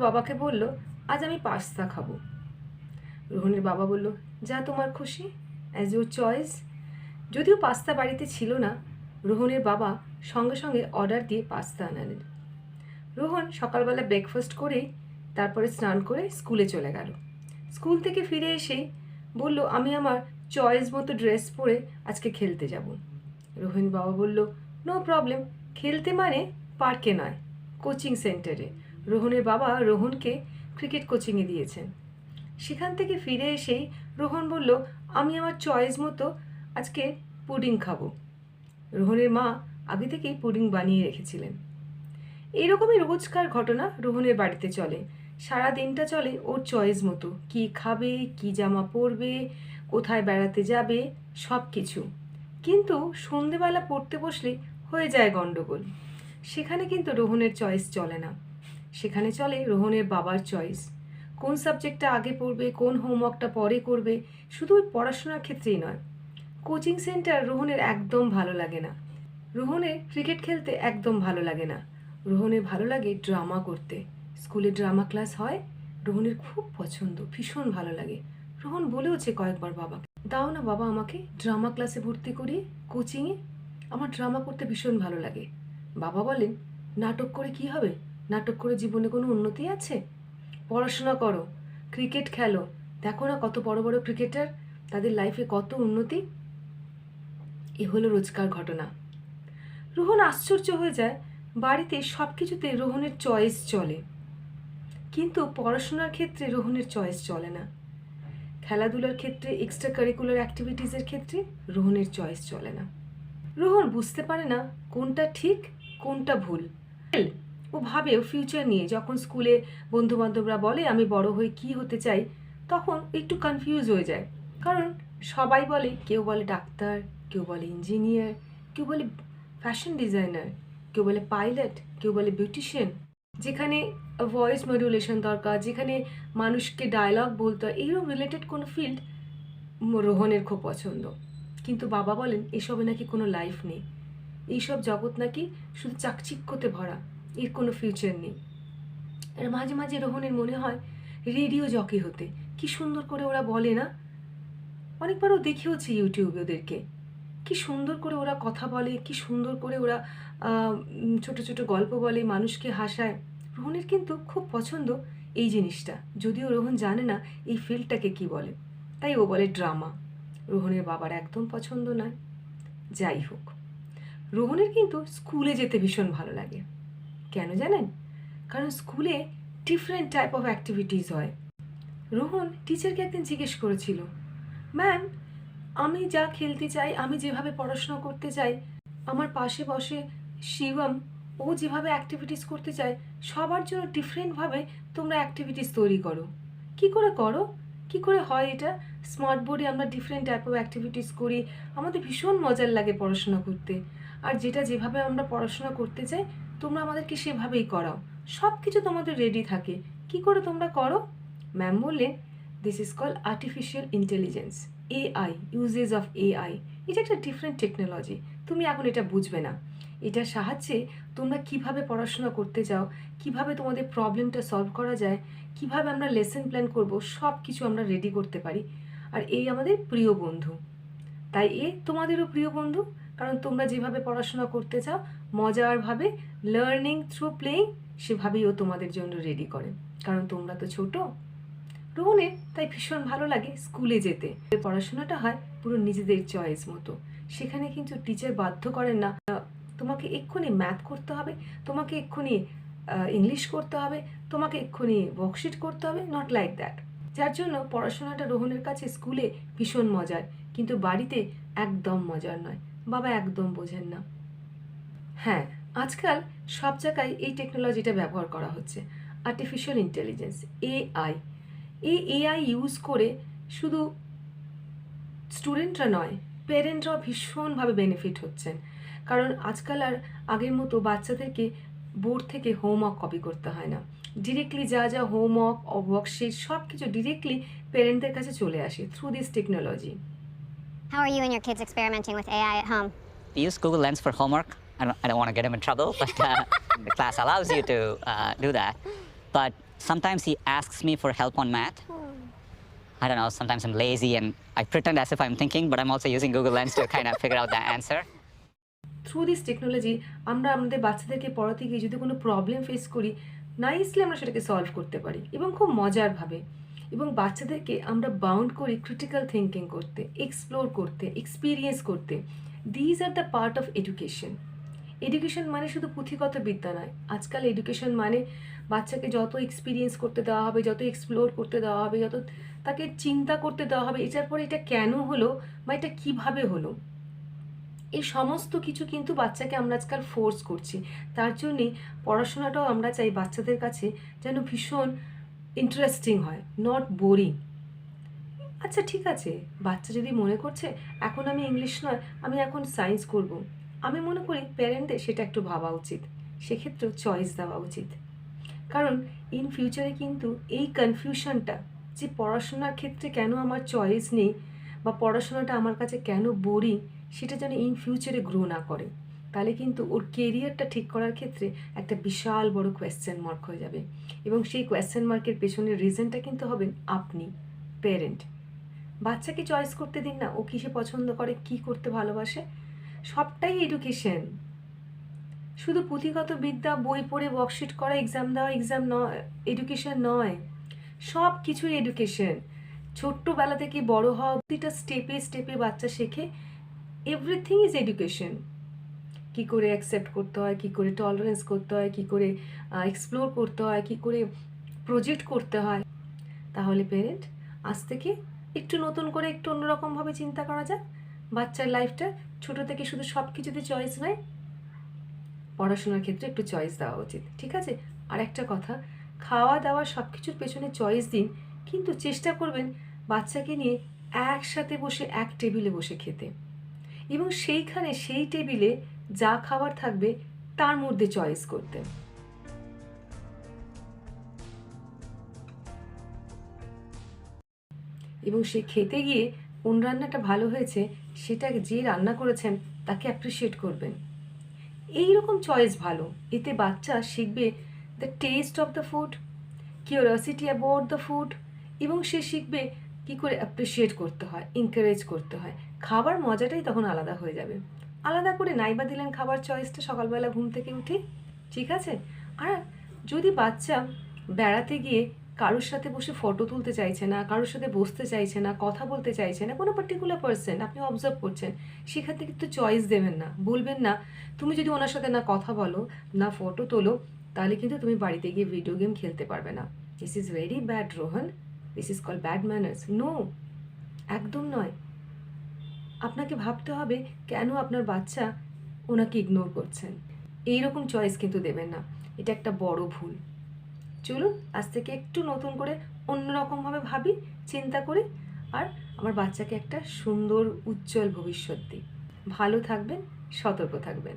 বাবাকে বলল, আজ আমি পাস্তা খাবো। রোহনের বাবা বলল, যা তোমার খুশি, অ্যাজ ইউর চয়েস। যদিও পাস্তা বাড়িতে ছিল না, রোহনের বাবা সঙ্গে সঙ্গে অর্ডার দিয়ে পাস্তা আনালেন। রোহন সকালবেলা ব্রেকফাস্ট করেই তারপরে স্নান করে স্কুলে চলে গেল। স্কুল থেকে ফিরে এসেই বলল, আমি আমার চয়েস মতো ড্রেস পরে আজকে খেলতে যাব। রোহন বাবা বলল, নো প্রবলেম, খেলতে মানে পার্কে নয়, কোচিং সেন্টারে। রোহনের বাবা রোহনকে ক্রিকেট কোচিংয়ে দিয়েছেন। সেখান থেকে ফিরে এসেই রোহন বলল, আমি আমার চয়েস মতো আজকে পুডিং খাবো। রোহনের মা আগে থেকেই পুডিং বানিয়ে রেখেছিলেন। এইরকমই রোজকার ঘটনা রোহনের বাড়িতে চলে। সারা দিনটা চলে ওর চয়েস মতো, কি খাবে, কি জামা পরবে, কোথায় বেড়াতে যাবে, সব কিছু। কিন্তু সন্ধেবেলা পড়তে বসলে হয়ে যায় গন্ডগোল। সেখানে কিন্তু রোহনের চয়েস চলে না, সেখানে চলে রোহনের বাবার চয়েস। কোন সাবজেক্টটা আগে পড়বে, কোন হোমওয়ার্কটা পরে করবে, শুধু ওই পড়াশোনার ক্ষেত্রেই নয়। কোচিং সেন্টার রোহনের একদম ভালো লাগে না। রোহনের ক্রিকেট খেলতে একদম ভালো লাগে না। রোহনের ভালো লাগে ড্রামা করতে। স্কুলে ড্রামা ক্লাস হয়, রোহনের খুব পছন্দ, ভীষণ ভালো লাগে। রোহন বলেওছে কয়েকবার বাবাকে, দাও না বাবা আমাকে ড্রামা ক্লাসে ভর্তি করিয়ে, কোচিংয়ে, আমার ড্রামা করতে ভীষণ ভালো লাগে। বাবা বলেন, নাটক করে কি হবে, নাটক করে জীবনে কোনো উন্নতি আছে? পড়াশোনা করো, ক্রিকেট খেলো, দেখো না কত বড় বড় ক্রিকেটার, তাদের লাইফে কত উন্নতি। এ হলো রোজকার ঘটনা। রোহন আশ্চর্য হয়ে যায়, বাড়িতে সব কিছুতে রোহনের চয়েস চলে, কিন্তু পড়াশোনার ক্ষেত্রে রোহনের চয়েস চলে না। খেলাধুলার ক্ষেত্রে, এক্সট্রা কারিকুলার অ্যাক্টিভিটিসের ক্ষেত্রে রোহনের চয়েস চলে না। রোহন বুঝতে পারে না কোনটা ঠিক কোনটা ভুল। ও ভাবে ও ফিউচার নিয়ে, যখন স্কুলে বন্ধুবান্ধবরা বলে আমি বড় হয়ে কি হতে চাই, তখন একটু কনফিউজ হয়ে যায়। কারণ সবাই বলে, কেউ বলে ডাক্তার, কেউ বলে ইঞ্জিনিয়ার, কেউ বলে ফ্যাশন ডিজাইনার, কেউ বলে পাইলট, কেউ বলে বিউটিশিয়ান। যেখানে ভয়েস মডুলেশন দরকার, যেখানে মানুষকে ডায়লগ বলতে হয়, এইরকম রিলেটেড কোনো ফিল্ড রোহনের খুব পছন্দ। কিন্তু বাবা বলেন এসবে নাকি কোনো লাইফ নেই, এইসব জগৎ নাকি শুধু চাকচিক্যতে ভরা, এর কোনো ফিউচার নেই। আর মাঝে মাঝে রোহনের মনে হয় রেডিও জকি হতে, কি সুন্দর করে ওরা বলে না, অনেকবারও দেখেওছি ইউটিউবে ওদেরকে, কি সুন্দর করে ওরা কথা বলে, কি সুন্দর করে ওরা ছোট ছোট গল্প বলে, মানুষকে হাসায়। রোহনের কিন্তু খুব পছন্দ এই জিনিসটা, যদিও রোহন জানে না এই ফিল্ডটাকে কি বলে, তাই ও বলে ড্রামা। রোহনের বাবার একদম পছন্দ নয়। যাই হোক, রোহনের কিন্তু স্কুলে যেতে ভীষণ ভালো লাগে। কেন জানেন? কারণ স্কুলে ডিফারেন্ট টাইপ অফ অ্যাক্টিভিটিস হয়। রোহন টিচারকে একদিন জিজ্ঞেস করেছিল, ম্যাম, আমি যা খেলতে চাই, আমি যেভাবে পড়াশোনা করতে চাই, আমার পাশে বসে শিবম, ও যেভাবে অ্যাক্টিভিটিস করতে চায়, সবার জন্য ডিফারেন্টভাবে তোমরা অ্যাক্টিভিটিস তৈরি করো। কি করে করো, কি করে হয় এটা? স্মার্ট বোর্ডে আমরা ডিফারেন্ট টাইপ অফ অ্যাক্টিভিটিস করি, আমাদের ভীষণ মজার লাগে পড়াশোনা করতে। আর যেটা যেভাবে আমরা পড়াশোনা করতে চাই, তোমরা আমাদেরকে সেভাবেই করাও, সব কিছু তোমাদের রেডি থাকে, কি করে তোমরা করো? ম্যাম বললেন, this is call artificial intelligence, AI, uses of AI. এটা একটা ডিফারেন্ট টেকনোলজি, তুমি এখন এটা বুঝবে না। এটার সাহায্যে তোমরা কিভাবে পড়াশোনা করতে চাও, কিভাবে তোমাদের প্রবলেমটা সলভ করা যায়, কিভাবে আমরা লেসন প্ল্যান করব, সব কিছু আমরা রেডি করতে পারি। আর এই আমাদের প্রিয় বন্ধু, তাই এ তোমাদেরও প্রিয় বন্ধু, কারণ তোমরা যেভাবে পড়াশোনা করতে চাও মজারভাবে, লার্নিং থ্রু প্লেইং, সেভাবেই ও তোমাদের জন্য রেডি করে, কারণ তোমরা তো ছোটো। রোহনের তাই ভীষণ ভালো লাগে স্কুলে যেতে। পড়াশোনাটা হয় পুরো নিজেদের চয়েস মতো, সেখানে কিন্তু টিচার বাধ্য করেন না তোমাকে এক্ষুনি ম্যাথ করতে হবে, তোমাকে এক্ষুনি ইংলিশ করতে হবে, তোমাকে এক্ষুনি ওয়ার্কশিট করতে হবে, নট লাইক দ্যাট। যার জন্য পড়াশোনাটা রোহনের কাছে স্কুলে ভীষণ মজার, কিন্তু বাড়িতে একদম মজার নয়। বাবা একদম বোঝেন না। হ্যাঁ, আজকাল সব জায়গায় এই টেকনোলজিটা ব্যবহার করা হচ্ছে, আর্টিফিশিয়াল ইন্টেলিজেন্স, এআই। এই এআই ইউজ করে শুধু স্টুডেন্টরা নয়, পেরেন্টরাও ভীষণভাবে বেনিফিট হচ্ছেন। কারণ আজকাল আর আগের মতো বাচ্চাদেরকে বোর্ড থেকে হোমওয়ার্ক কপি করতে হয় না, ডিরেক্টলি যা যা হোমওয়ার্ক ও ওয়ার্কশিট সব কিছু ডিরেক্টলি পেরেন্টদের কাছে চলে আসে through this technology. How are you and your kids experimenting with AI at home? We use Google Lens for homework. I don't want to get him in trouble, but the class allows you to do that. But Sometimes he asks me for help on math. I don't know, sometimes I'm lazy and I pretend as if I'm thinking, but I'm also using Google Lens to kind of figure out the answer. Through this technology আমরা আমাদের বাচ্চাদেরকে পড়াতে গিয়ে যদি কোনো problem face করি, nicely আমরা সেটাকে সলভ করতে পারি এবং খুব মজারভাবে। এবং বাচ্চাদেরকে আমরা বাউন্ড করি ক্রিটিক্যাল থিঙ্কিং করতে, এক্সপ্লোর করতে, এক্সপিরিয়েন্স করতে। These are the part of education. Education মানে শুধু পুঁথিগত বিদ্যা নয়। আজকাল এডুকেশন মানে বাচ্চাকে যত এক্সপিরিয়েন্স করতে দেওয়া হবে, যত এক্সপ্লোর করতে দেওয়া হবে, যত তাকে চিন্তা করতে দেওয়া হবে, এটার পরে এটা কেন হলো বা এটা কীভাবে হলো, এই সমস্ত কিছু কিন্তু বাচ্চাকে আমরা আজকাল ফোর্স করছি। তার জন্যে পড়াশোনাটাও আমরা চাই বাচ্চাদের কাছে যেন ভীষণ ইন্টারেস্টিং হয়, নট বোরিং। আচ্ছা ঠিক আছে, বাচ্চা যদি মনে করছে এখন আমি ইংলিশ নয়, আমি এখন সায়েন্স করব, আমি মনে করি প্যারেন্টদের সেটা একটু ভাবা উচিত, সেক্ষেত্রেও চয়েস দেওয়া উচিত। কারণ ইন ফিউচারে কিন্তু এই কনফিউশনটা যে পড়াশোনার ক্ষেত্রে কেন আমার চয়েস নেই বা পড়াশোনাটা আমার কাছে কেন বোরিং, সেটা যেন ইন ফিউচারে গ্রো না করে, তাহলে কিন্তু ওর কেরিয়ারটা ঠিক করার ক্ষেত্রে একটা বিশাল বড় কোয়েশ্চেন মার্ক হয়ে যাবে। এবং সেই কোয়েশ্চেন মার্কের পেছনের রিজনটা কিন্তু হবেন আপনি, প্যারেন্ট। বাচ্চাকে চয়েস করতে দিন না, ও কিসে পছন্দ করে, কি করতে ভালোবাসে, সবটাই এডুকেশন। শুধু পুঁথিগত বিদ্যা, বই পড়ে ওয়ার্কশিট করা, এক্সাম দেওয়া, এক্সাম নয়, এডুকেশন নয়। সব কিছুই এডুকেশন। ছোট্টবেলা থেকে বড় হওয়া, প্রতিটা স্টেপে স্টেপে বাচ্চা শেখে। Everything is education. কী করে অ্যাকসেপ্ট করতে হয়, কী করে টলারেন্স করতে হয়, কী করে এক্সপ্লোর করতে হয়, কী করে প্রজেক্ট করতে হয়। তাহলে পেরেন্ট আজ থেকে একটু নতুন করে একটু অন্যরকমভাবে চিন্তা করা যাক। বাচ্চার লাইফটা ছোটো থেকে শুধু সব কিছুতে চয়েস নয়, পড়াশোনার ক্ষেত্রে একটু চয়েস দেওয়া উচিত, ঠিক আছে? আর একটা কথা, খাওয়া দাওয়া সব কিছুর পেছনে চয়েস দিন, কিন্তু চেষ্টা করবেন বাচ্চাকে নিয়ে একসাথে বসে এক টেবিলে বসে খেতে, এবং সেইখানে সেই টেবিলে যা খাবার থাকবে তার মধ্যে চয়েস করতে। এবং সে খেতে গিয়ে কোন রান্নাটা ভালো হয়েছে সেটা যে রান্না করেছেন তাকে অ্যাপ্রিসিয়েট করবেন। এই রকম চয়েস ভালো, এতে বাচ্চা শিখবে the test of the food, curiosity about the food, এবং সে শিখবে কী করে অ্যাপ্রিসিয়েট করতে হয়, এনকারেজ করতে হয়। খাবার মজাটাই তখন আলাদা হয়ে যাবে। আলাদা করে নাইবা দিলেন খাবার চয়েসটা সকালবেলা ঘুম থেকে উঠে, ঠিক আছে? আর যদি বাচ্চা বেড়াতে গিয়ে কারোর সাথে বসে ফটো তুলতে চাইছে না, কারোর সাথে বসতে চাইছে না, কথা বলতে চাইছে না, কোনো পার্টিকুলার পার্সন আপনি অবজার্ভ করছেন, সেখান থেকে তো চয়েস দেবেন না, বলবেন না তুমি যদি ওনার সাথে না কথা বলো, না ফটো তোলো, তাহলে কিন্তু তুমি বাড়িতে গিয়ে ভিডিও গেম খেলতে পারবে না। This is very bad Rohan, this is call bad manners. No, একদম নয়। আপনাকে ভাবতে হবে কেন আপনার বাচ্চা ওনাকে ইগনোর করছেন। এইরকম চয়েস কিন্তু দেবেন না, এটা একটা বড় ভুল। চলুন আজ থেকে একটু নতুন করে অন্যরকমভাবে ভাবি, চিন্তা করি, আর আমার বাচ্চাকে একটা সুন্দর উজ্জ্বল ভবিষ্যৎ দিই। ভালো থাকবেন, সতর্ক থাকবেন।